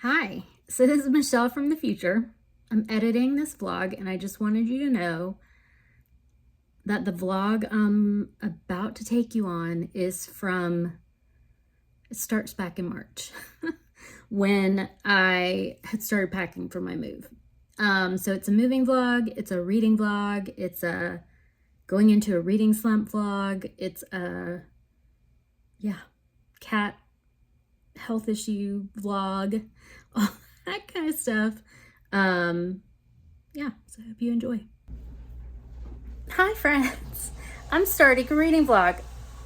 Hi, so this is Michelle from the future. I'm editing this vlog and I just wanted you to know that the vlog I'm about to take you on is it starts back in March when I had started packing for my move. So it's a moving vlog, it's a reading vlog, it's a going into a reading slump vlog, it's a, cat health issue vlog, all that kind of stuff. So I hope you enjoy. Hi friends, I'm starting a reading vlog.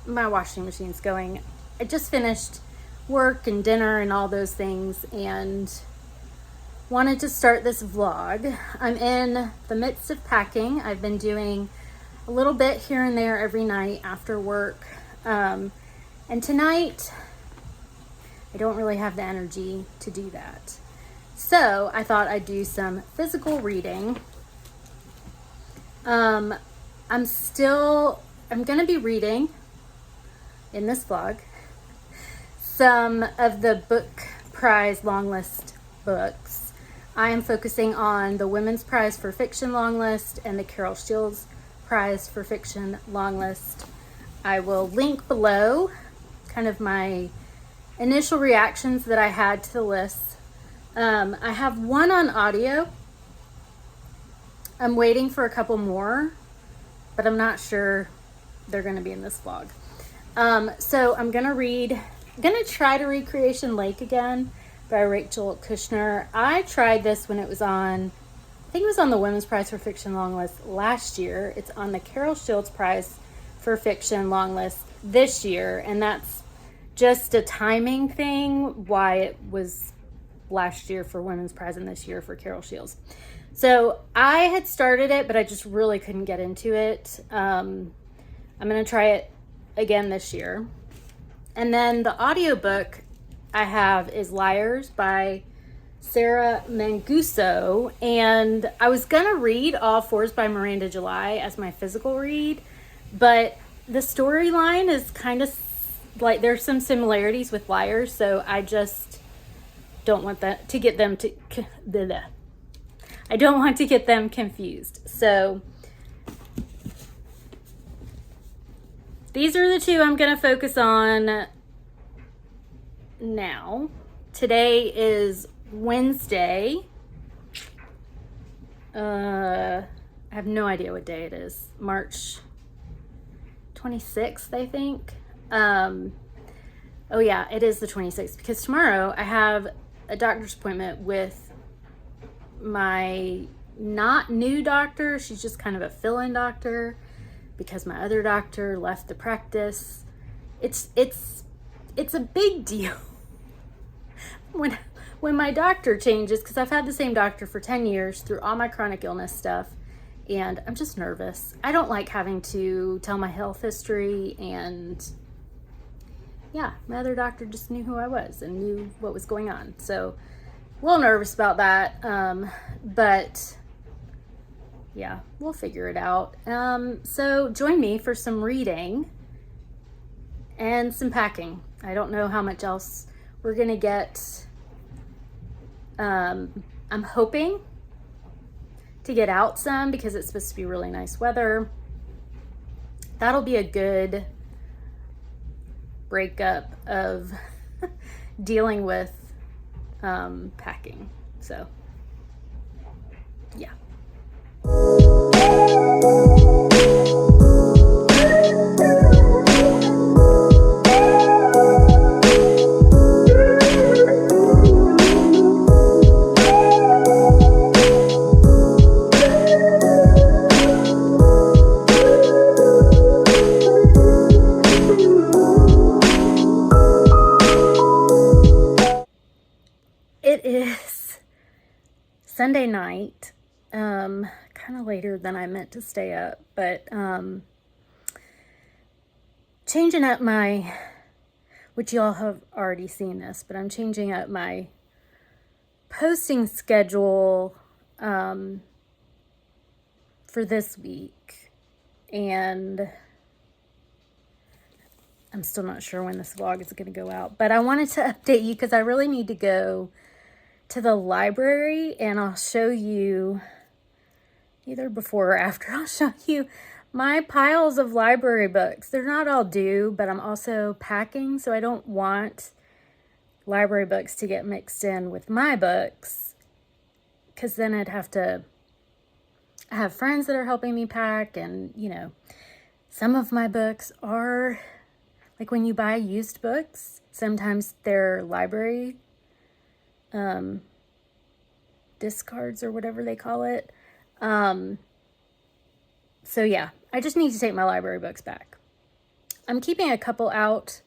My washing machine's going. I just finished work and dinner and all those things and wanted to start this vlog. I'm in the midst of packing. I've been doing a little bit here and there every night after work. And tonight, I don't really have the energy to do that. So I thought I'd do some physical reading. I'm gonna be reading in this vlog some of the book prize long list books. I am focusing on the Women's Prize for Fiction long list and the Carol Shields Prize for Fiction long list. I will link below kind of my initial reactions that I had to the lists. I have one on audio. I'm waiting for a couple more, but I'm not sure they're going to be in this vlog. So I'm going to try to read Creation Lake again by Rachel Kushner. I tried this when it was on, I think it was on the Women's Prize for Fiction long list last year. It's on the Carol Shields Prize for Fiction long list this year, and that's just a timing thing why it was last year for Women's Prize and this year for Carol Shields. So I had started it, but I just really couldn't get into it. I'm going to try it again this year. And then the audiobook I have is Liars by Sarah Manguso. And I was going to read All Fours by Miranda July as my physical read, but the storyline is kind of like there's some similarities with Liars, so I just don't want that to get them to I don't want to get them confused. So these are the two I'm going to focus on now. Today is Wednesday. I have no idea what day it is. March 26th, I think. Oh yeah, it is the 26th because tomorrow I have a doctor's appointment with my not new doctor. She's just kind of a fill-in doctor because my other doctor left the practice. It's a big deal when my doctor changes, because I've had the same doctor for 10 years through all my chronic illness stuff, and I'm just nervous. I don't like having to tell my health history, and yeah, my other doctor just knew who I was and knew what was going on. So a little nervous about that. But yeah, we'll figure it out. So join me for some reading and some packing. I don't know how much else we're gonna get. I'm hoping to get out some because it's supposed to be really nice weather. That'll be a good breakup of dealing with packing. So yeah. It is Sunday night, kind of later than I meant to stay up, but changing up my, which y'all have already seen this, but I'm changing up my posting schedule for this week, and I'm still not sure when this vlog is going to go out, but I wanted to update you because I really need to go to the library, and I'll show you either before or after. I'll show you my piles of library books. They're not all due, but I'm also packing, so I don't want library books to get mixed in with my books, because then I'd have to have friends that are helping me pack, and you know, some of my books are like when you buy used books, sometimes they're library discards or whatever they call it. So yeah, I just need to take my library books back. I'm keeping a couple out,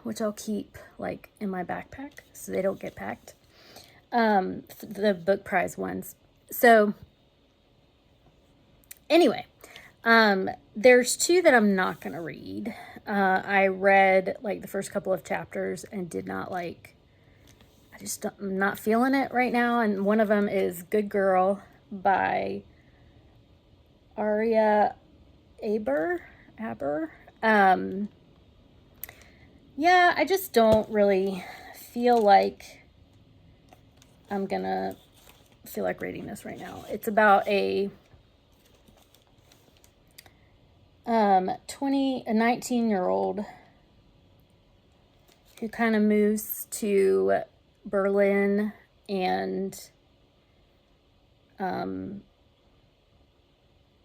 which I'll keep like in my backpack so they don't get packed. The book prize ones. So anyway, there's two that I'm not going to read. I read like the first couple of chapters and did not like, I'm not feeling it right now. And one of them is Good Girl by Aria Aber. Yeah, I just don't really feel like I'm gonna feel like reading this right now. It's about a 19-year-old who kind of moves to Berlin and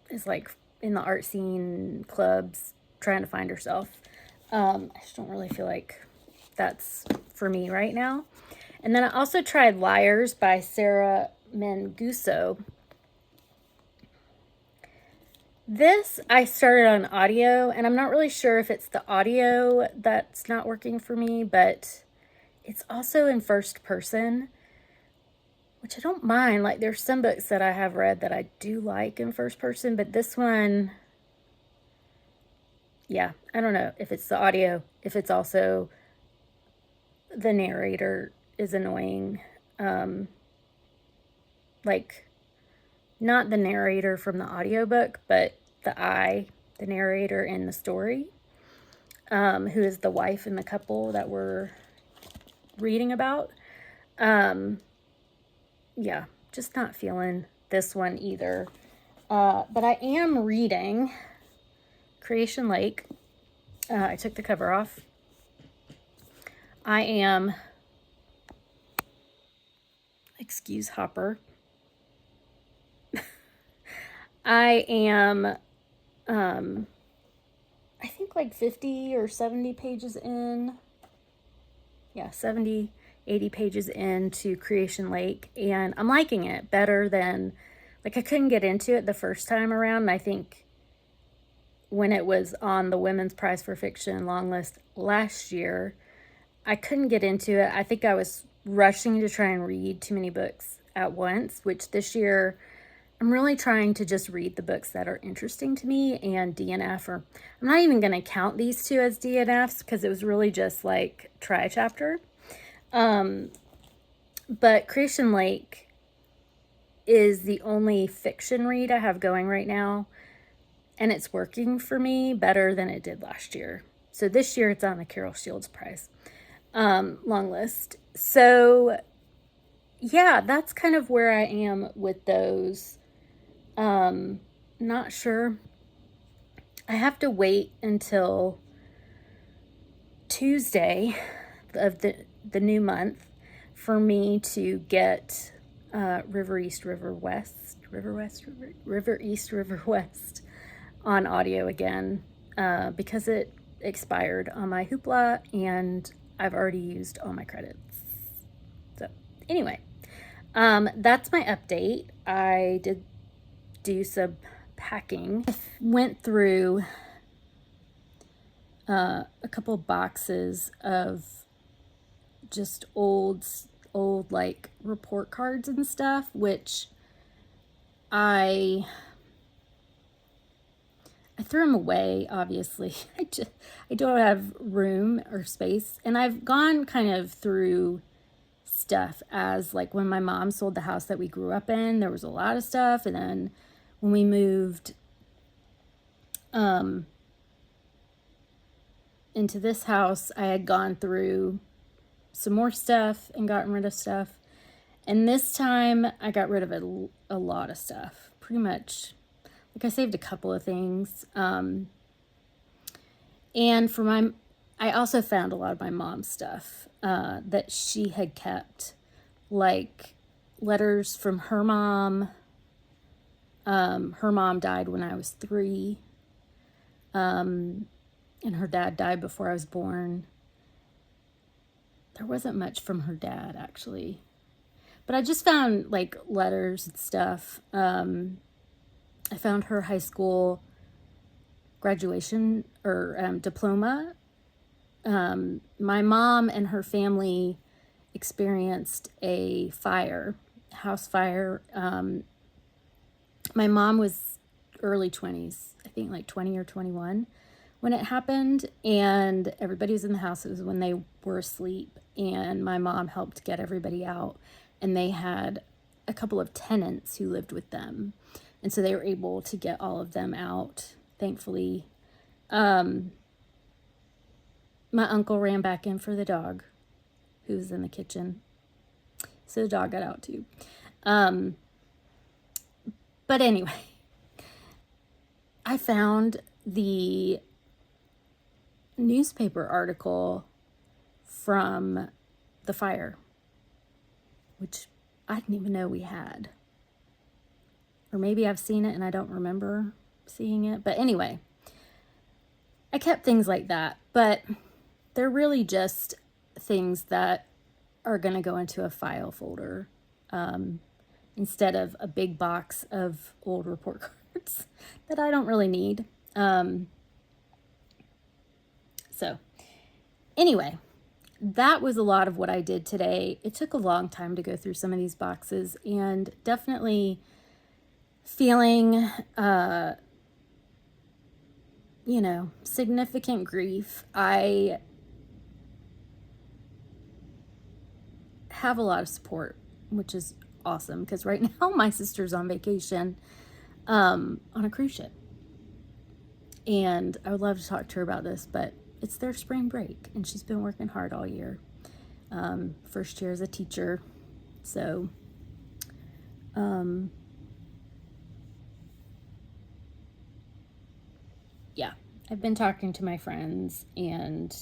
is like in the art scene, clubs, trying to find herself. I just don't really feel like that's for me right now. And then I also tried Liars by Sarah Manguso. This I started on audio, and I'm not really sure if it's the audio that's not working for me, but it's also in first person, which I don't mind. Like, there's some books that I have read that I do like in first person, but this one, yeah, I don't know if it's the audio, if it's also the narrator is annoying. Like, not the narrator from the audiobook, but the narrator in the story, who is the wife in the couple that we're reading about. Yeah, just not feeling this one either. But I am reading Creation Lake. I took the cover off. I am, excuse Hopper. I am, I think like 50 or 70 pages in. Yeah, 70, 80 pages into Creation Lake, and I'm liking it better than, like, I couldn't get into it the first time around. And I think when it was on the Women's Prize for Fiction long list last year, I couldn't get into it. I think I was rushing to try and read too many books at once, which this year I'm really trying to just read the books that are interesting to me and DNF, or I'm not even going to count these two as DNFs because it was really just like try a chapter. But Creation Lake is the only fiction read I have going right now, and it's working for me better than it did last year. So this year it's on the Carol Shields Prize long list. So yeah, that's kind of where I am with those. Not sure. I have to wait until Tuesday of the new month for me to get River East, River West on audio again, because it expired on my Hoopla and I've already used all my credits. So anyway, that's my update. I did do some packing. I went through a couple boxes of just old like report cards and stuff, which I threw them away, obviously. I don't have room or space, and I've gone kind of through stuff as, like, when my mom sold the house that we grew up in, there was a lot of stuff, and then when we moved into this house, I had gone through some more stuff and gotten rid of stuff. And this time I got rid of a lot of stuff. Pretty much, like I saved a couple of things. And I also found a lot of my mom's stuff that she had kept, like letters from her mom. Her mom died when I was 3. And her dad died before I was born. There wasn't much from her dad, actually. But I just found, like, letters and stuff. I found her high school graduation or diploma. My mom and her family experienced a house fire. My mom was early 20s, I think like 20 or 21 when it happened, and everybody was in the house. It was when they were asleep, and my mom helped get everybody out, and they had a couple of tenants who lived with them, and so they were able to get all of them out, thankfully. My uncle ran back in for the dog who was in the kitchen, so the dog got out too. But anyway, I found the newspaper article from the fire, which I didn't even know we had. Or maybe I've seen it and I don't remember seeing it. But anyway, I kept things like that. But they're really just things that are going to go into a file folder instead of a big box of old report cards that I don't really need. So anyway, that was a lot of what I did today. It took a long time to go through some of these boxes, and definitely feeling, significant grief. I have a lot of support, which is awesome, because right now my sister's on vacation on a cruise ship, and I would love to talk to her about this, but it's their spring break and she's been working hard all year. First year as a teacher, so yeah, I've been talking to my friends and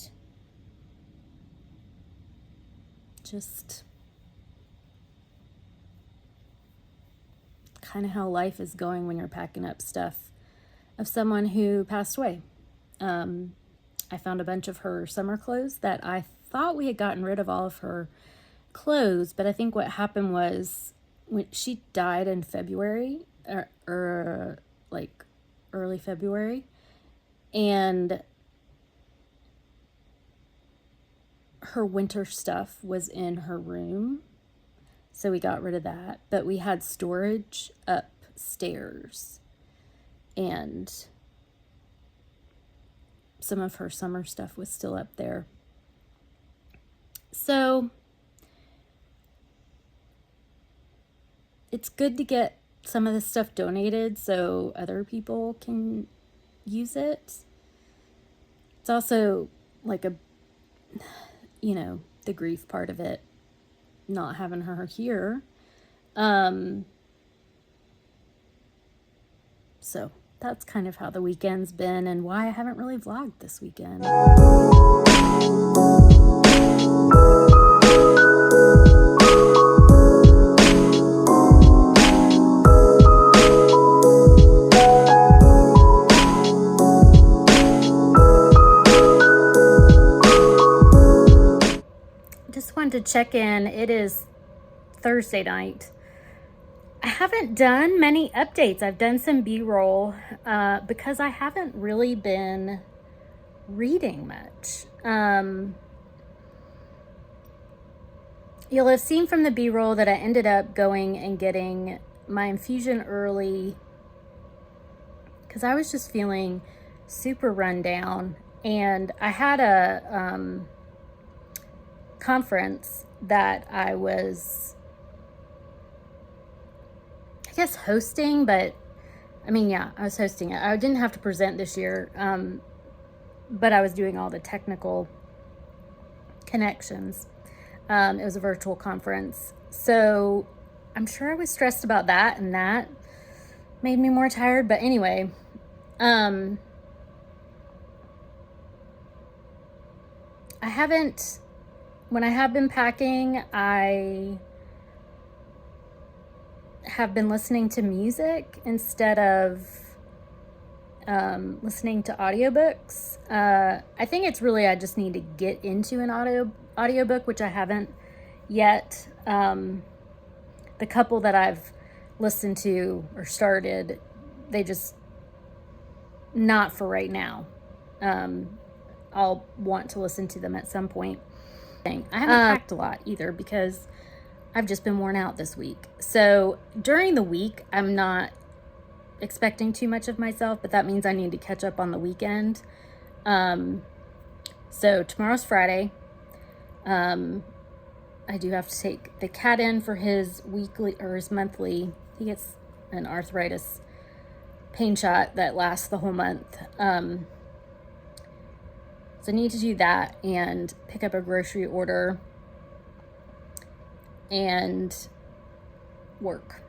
just kind of how life is going when you're packing up stuff of someone who passed away. I found a bunch of her summer clothes that I thought we had gotten rid of all of her clothes, but I think what happened was when she died in February, or like early February, and her winter stuff was in her room, so we got rid of that. But we had storage upstairs, and some of her summer stuff was still up there. So it's good to get some of this stuff donated so other people can use it. It's also like the grief part of it, not having her here. So that's kind of how the weekend's been and why I haven't really vlogged this weekend. Just wanted to check in. It is Thursday night. I haven't done many updates. I've done some B-roll because I haven't really been reading much. You'll have seen from the B-roll that I ended up going and getting my infusion early because I was just feeling super run down. And I had a conference that I was, I guess, hosting, but I was hosting it. I didn't have to present this year, but I was doing all the technical connections. It was a virtual conference. So I'm sure I was stressed about that, and that made me more tired. But anyway, when I have been packing, I have been listening to music instead of listening to audiobooks. I think it's really, I just need to get into an audiobook, which I haven't yet. The couple that I've listened to or started, they just, not for right now. I'll want to listen to them at some point. I haven't packed a lot either because I've just been worn out this week. So during the week, I'm not expecting too much of myself, but that means I need to catch up on the weekend. So tomorrow's Friday. I do have to take the cat in for his weekly or his monthly. He gets an arthritis pain shot that lasts the whole month. So I need to do that and pick up a grocery order and work.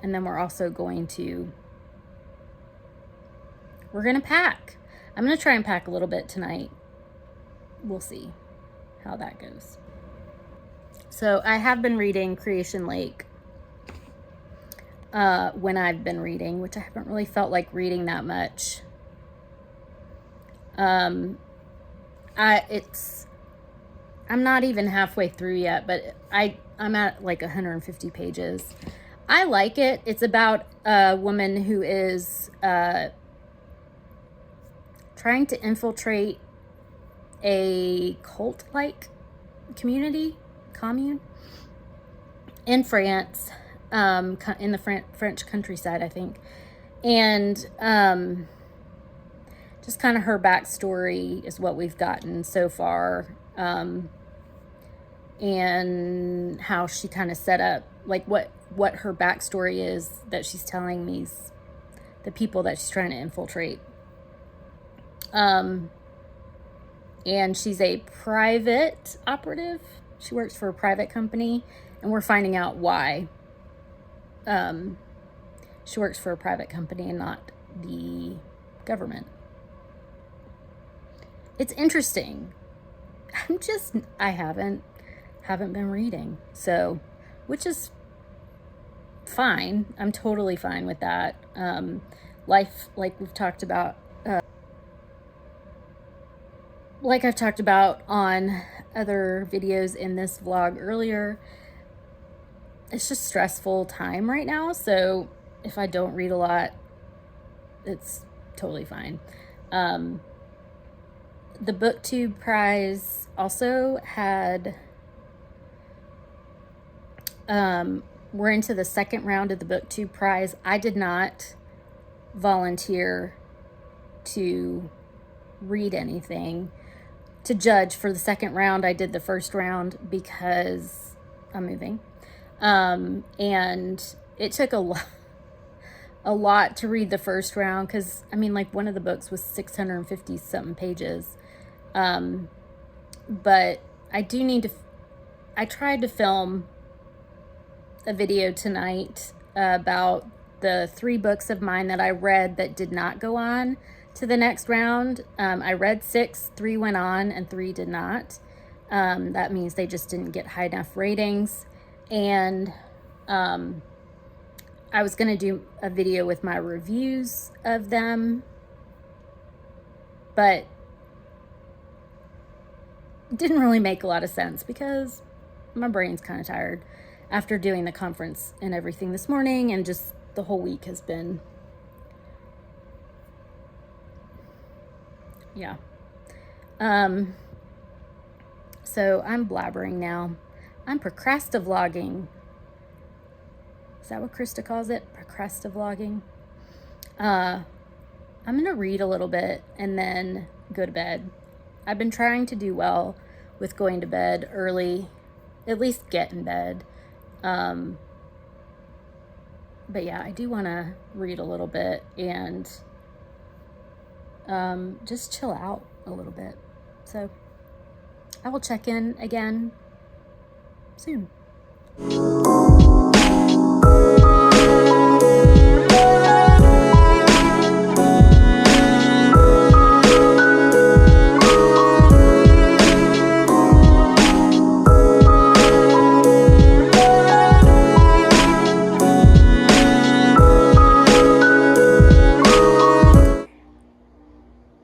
And then we're also going to pack. I'm going to try and pack a little bit tonight. We'll see how that goes. So I have been reading Creation Lake when I've been reading, which I haven't really felt like reading that much. I'm not even halfway through yet, but I'm at like 150 pages. I like it. It's about a woman who is trying to infiltrate a cult-like commune in France, in the French countryside, I think. And just kind of her backstory is what we've gotten so far, and how she kind of set up, like what her backstory is that she's telling the people that she's trying to infiltrate. And she's a private operative. She works for a private company, and we're finding out why. She works for a private company and not the government. It's interesting. I haven't been reading, so, which is fine. I'm totally fine with that. Life, like we've talked about, like I've talked about on other videos in this vlog earlier, it's just stressful time right now. So if I don't read a lot, it's totally fine. The booktube prize also had, we're into the second round of the booktube prize. I did not volunteer to read anything to judge for the second round. I did the first round because I'm moving. And it took a lot to read the first round, because I mean, like, one of the books was 650 something pages. But I do need to, I tried to film a video tonight about the 3 books of mine that I read that did not go on to the next round. I read 6, 3 went on and 3 did not. That means they just didn't get high enough ratings. And I was going to do a video with my reviews of them, but it didn't really make a lot of sense because my brain's kind of tired after doing the conference and everything this morning, and just the whole week has been, yeah. So I'm blabbering now. I'm procrastivlogging. Is that what Krista calls it? Procrastivlogging. I'm going to read a little bit and then go to bed. I've been trying to do well with going to bed early, at least get in bed. But yeah, I do want to read a little bit and just chill out a little bit. So I will check in again soon.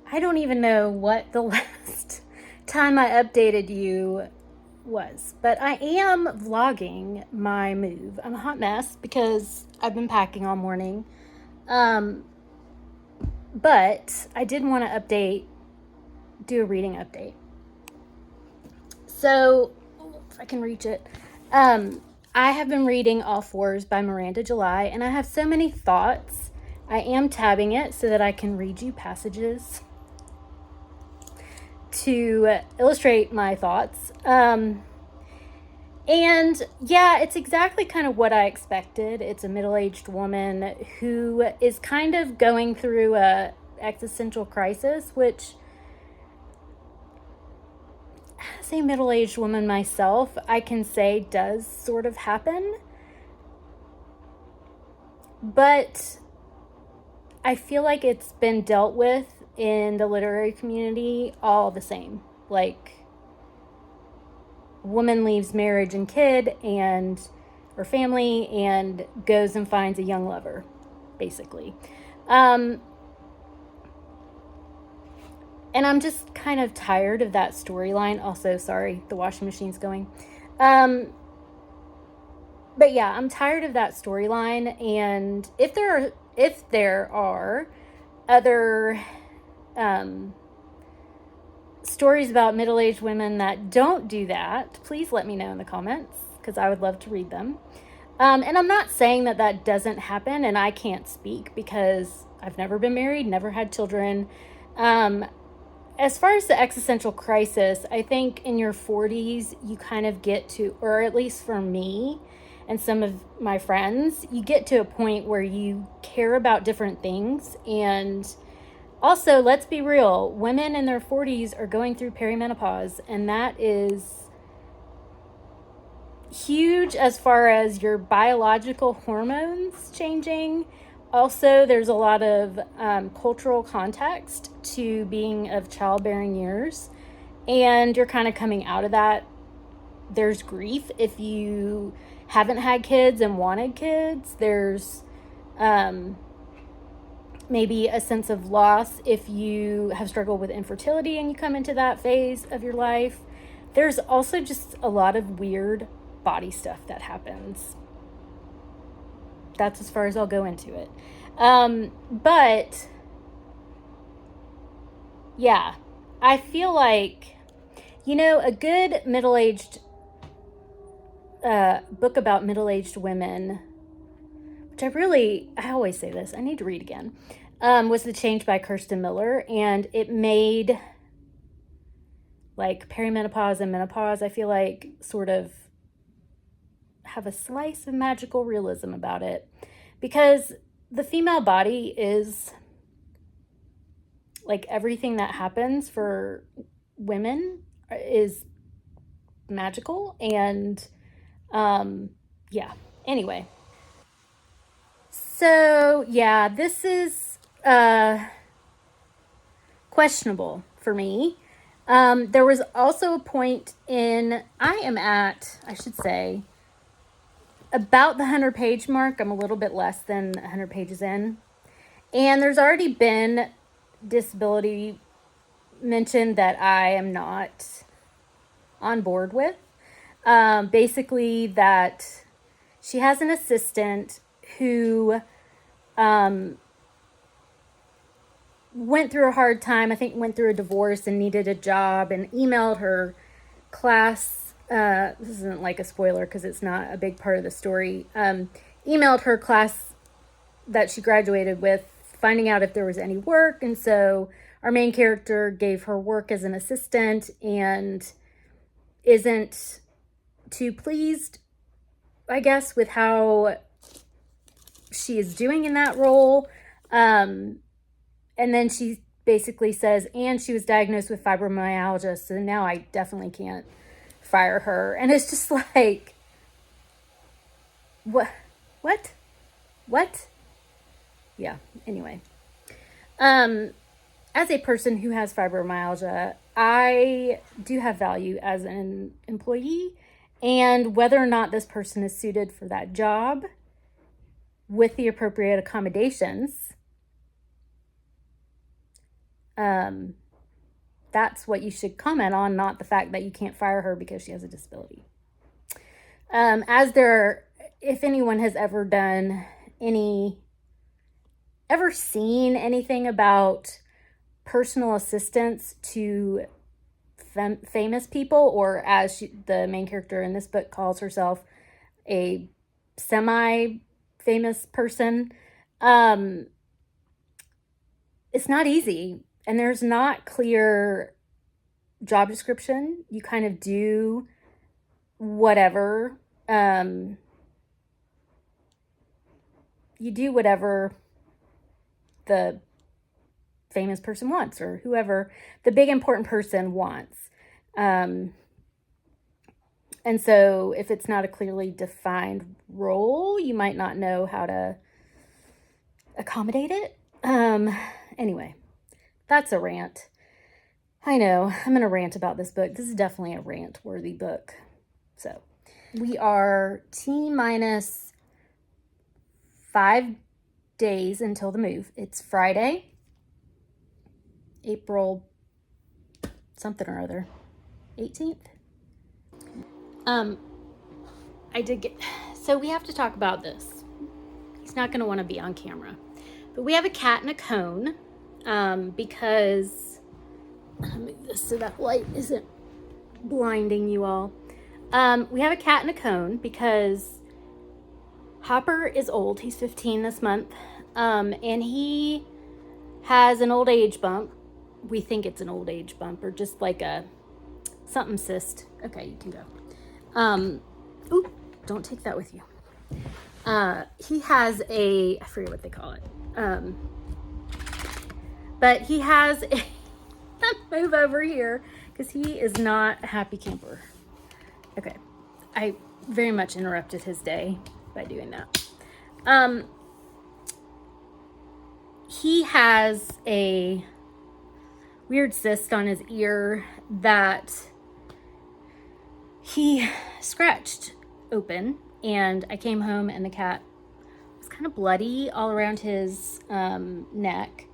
I don't even know what the last time I updated you was, but I am vlogging my move. I'm a hot mess because I've been packing all morning. But I did want to do a reading update. So, if I can reach it. I have been reading All Fours by Miranda July, and I have so many thoughts. I am tabbing it so that I can read you passages to illustrate my thoughts. And yeah, it's exactly kind of what I expected. It's a middle-aged woman who is kind of going through a existential crisis, which, as a middle-aged woman myself, I can say does sort of happen. But I feel like it's been dealt with in the literary community all the same. Like, woman leaves marriage and kid or family and goes and finds a young lover, basically. And I'm just kind of tired of that storyline. Also, sorry, the washing machine's going. But yeah, I'm tired of that storyline. And if there are other stories about middle-aged women that don't do that, please let me know in the comments, because I would love to read them. And I'm not saying that doesn't happen, and I can't speak because I've never been married, never had children. As far as the existential crisis, I think in your 40s, you kind of get to, or at least for me and some of my friends, you get to a point where you care about different things. And also, let's be real, women in their 40s are going through perimenopause, and that is huge as far as your biological hormones changing. Also, there's a lot of cultural context to being of childbearing years, and you're kind of coming out of that. There's grief if you haven't had kids and wanted kids. There's maybe a sense of loss if you have struggled with infertility and you come into that phase of your life. There's also just a lot of weird body stuff that happens. That's as far as I'll go into it. But yeah, I feel like, a good middle-aged book about middle-aged women, which I always say this, I need to read again, was The Change by Kirsten Miller. And it made like perimenopause and menopause, I feel like, sort of have a slice of magical realism about it, because the female body is like everything that happens for women is magical. And yeah, anyway, so yeah, this is questionable for me. There was also a point I should say, about the 100-page mark. I'm a little bit less than 100 pages in. And there's already been disability mentioned that I am not on board with. Basically that she has an assistant who went through a hard time. I think went through a divorce and needed a job, and emailed her class. This isn't like a spoiler because it's not a big part of the story. Emailed her class that she graduated with, finding out if there was any work. And so our main character gave her work as an assistant and isn't too pleased, I guess, with how she is doing in that role. And then she basically says, and she was diagnosed with fibromyalgia, so now I definitely can't fire her. And it's just like, what? Yeah, anyway. As a person who has fibromyalgia, I do have value as an employee, and whether or not this person is suited for that job with the appropriate accommodations, that's what you should comment on, not the fact that you can't fire her because she has a disability. If anyone has ever seen anything about personal assistance to famous people, or as the main character in this book calls herself, a semi-famous person, it's not easy, and there's not clear job description. You kind of do whatever, you do whatever the famous person wants, or whoever the big important person wants. And so if it's not a clearly defined role, you might not know how to accommodate it. Anyway, that's a rant. I know, I'm going to rant about this book. This is definitely a rant-worthy book. So, we are T-minus 5 days until the move. It's Friday, April something or other, 18th. So we have to talk about this. He's not going to want to be on camera. But we have a cat in a cone, because, I'll move this so that light isn't blinding you all. We have a cat in a cone because Hopper is old. He's 15 this month, and he has an old age bump. We think it's an old age bump, or just like a something cyst. Okay, you can go. Ooh, don't take that with you. He has I forget what they call it. But he has move over here because he is not a happy camper. Okay, I very much interrupted his day by doing that. He has a weird cyst on his ear that he scratched open, and I came home and the cat was kind of bloody all around his neck,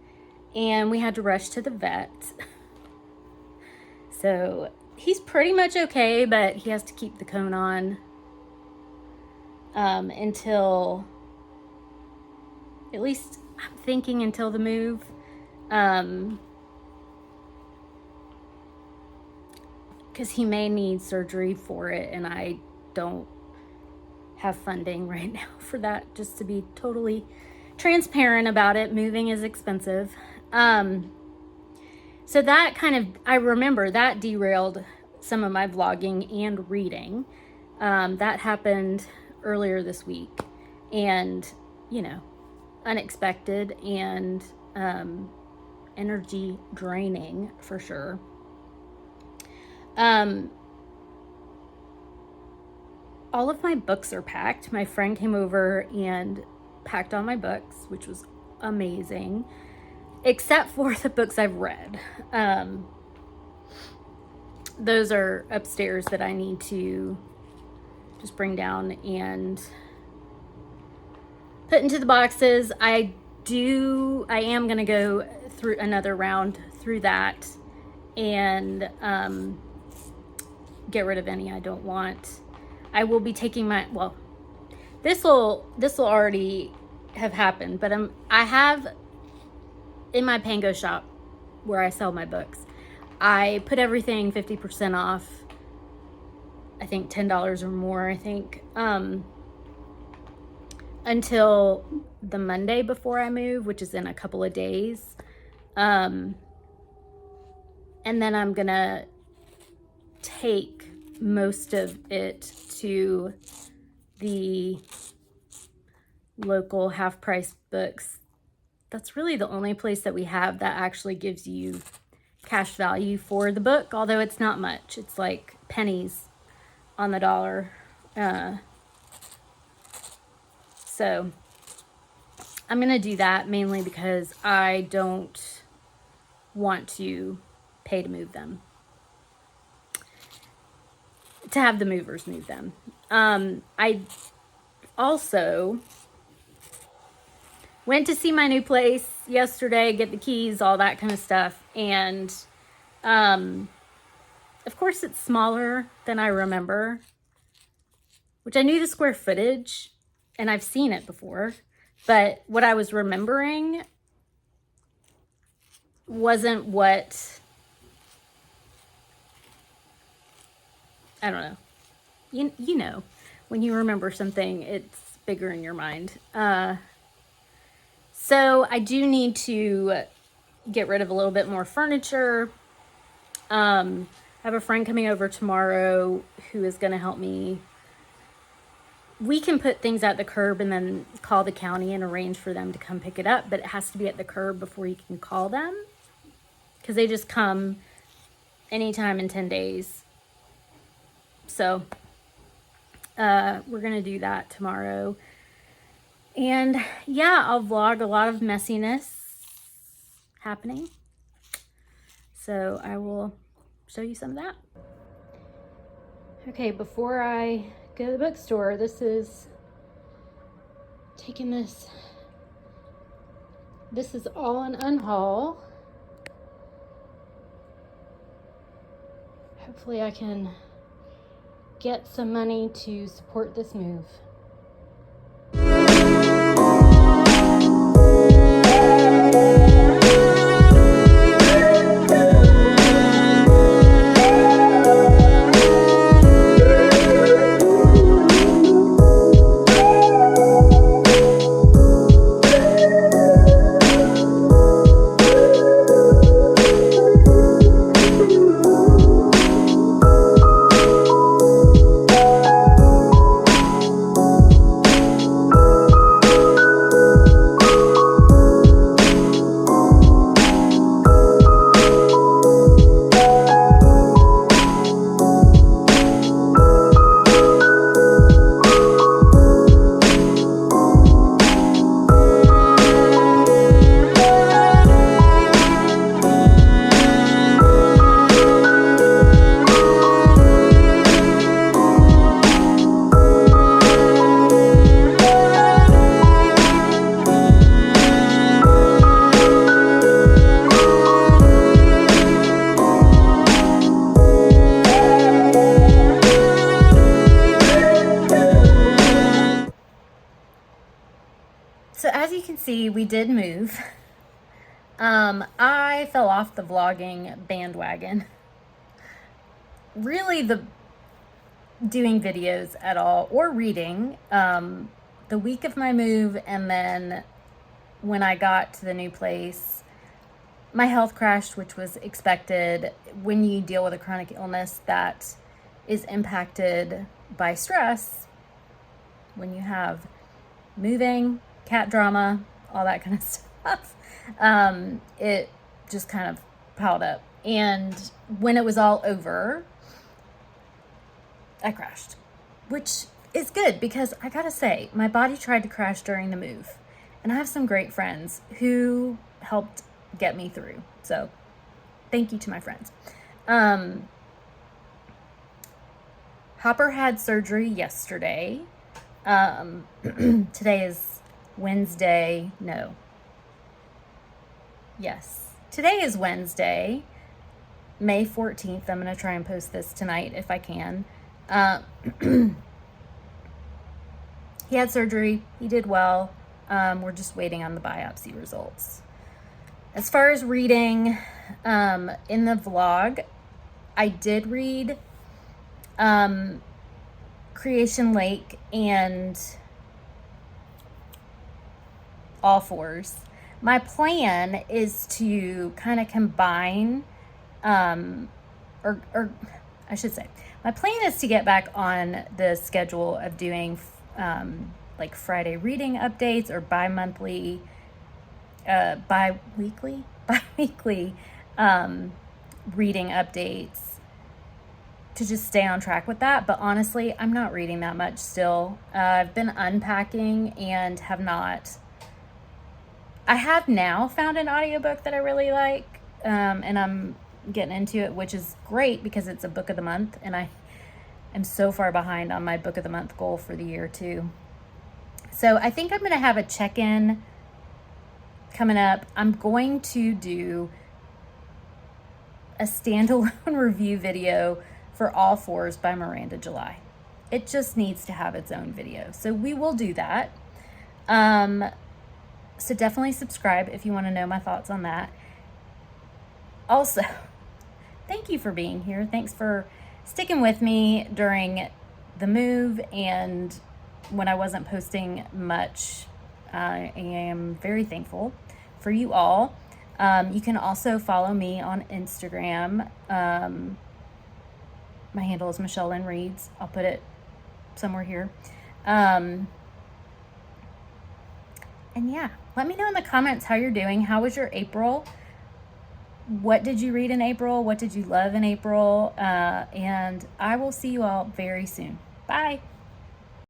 and we had to rush to the vet. So he's pretty much okay, but he has to keep the cone on until, at least I'm thinking, until the move. Because he may need surgery for it, and I don't have funding right now for that, just to be totally transparent about it. Moving is expensive. So that I remember that derailed some of my vlogging and reading. That happened earlier this week, and, unexpected and energy draining for sure. All of my books are packed. My friend came over and packed all my books, which was amazing, except for the books I've read. Those are upstairs that I need to just bring down and put into the boxes. I am going to go through another round through that and get rid of any I don't want. I will be taking this will already have happened, but I have in my Pango shop where I sell my books, I put everything 50% off. I think $10 or more, until the Monday before I move, which is in a couple of days. And then I'm gonna take most of it to the local half-price books that's really the only place that we have that actually gives you cash value for the book, although it's not much. It's like pennies on the dollar. So I'm going to do that mainly because I don't want to pay to move them, to have the movers move them. I also went to see my new place yesterday, get the keys, all that kind of stuff. And of course it's smaller than I remember, which I knew the square footage and I've seen it before, but what I was remembering wasn't what, I don't know. You know, when you remember something, it's bigger in your mind. So I do need to get rid of a little bit more furniture. I have a friend coming over tomorrow who is going to help me. We can put things at the curb and then call the county and arrange for them to come pick it up, but it has to be at the curb before you can call them, because they just come anytime in 10 days. So we're going to do that tomorrow. And yeah, I'll vlog a lot of messiness happening. So I will show you some of that. Okay, before I go to the bookstore, this is taking this. This is all an unhaul. Hopefully I can get some money to support this move. So as you can see, we did move. I fell off the vlogging bandwagon. Really, the doing videos at all or reading the week of my move, and then when I got to the new place, my health crashed, which was expected. When you deal with a chronic illness that is impacted by stress, when you have moving, cat drama, all that kind of stuff, it just kind of piled up. And when it was all over, I crashed, which is good because I gotta say, my body tried to crash during the move, and I have some great friends who helped get me through. So thank you to my friends. Hopper had surgery yesterday. Today is Wednesday. No. Yes. Today is Wednesday, May 14th. I'm going to try and post this tonight if I can. He had surgery. He did well. We're just waiting on the biopsy results. As far as reading, in the vlog, I did read Creation Lake and All Fours. My plan is to kind of combine, or I should say, my plan is to get back on the schedule of doing like Friday reading updates or bi-monthly bi-weekly reading updates to just stay on track with that. But honestly, I'm not reading that much still. I've been unpacking and I have now found an audiobook that I really like, and I'm getting into it, which is great because it's a book of the month, and I am so far behind on my book of the month goal for the year too. So I think I'm going to have a check-in coming up. I'm going to do a standalone review video for All Fours by Miranda July. It just needs to have its own video. So we will do that. So definitely subscribe if you want to know my thoughts on that. Also, thank you for being here. Thanks for sticking with me during the move and when I wasn't posting much. I am very thankful for you all. You can also follow me on Instagram. My handle is Michele Lynn Reads. I'll put it somewhere here. And yeah, let me know in the comments how you're doing. How was your April? What did you read in April? What did you love in April? And I will see you all very soon. Bye.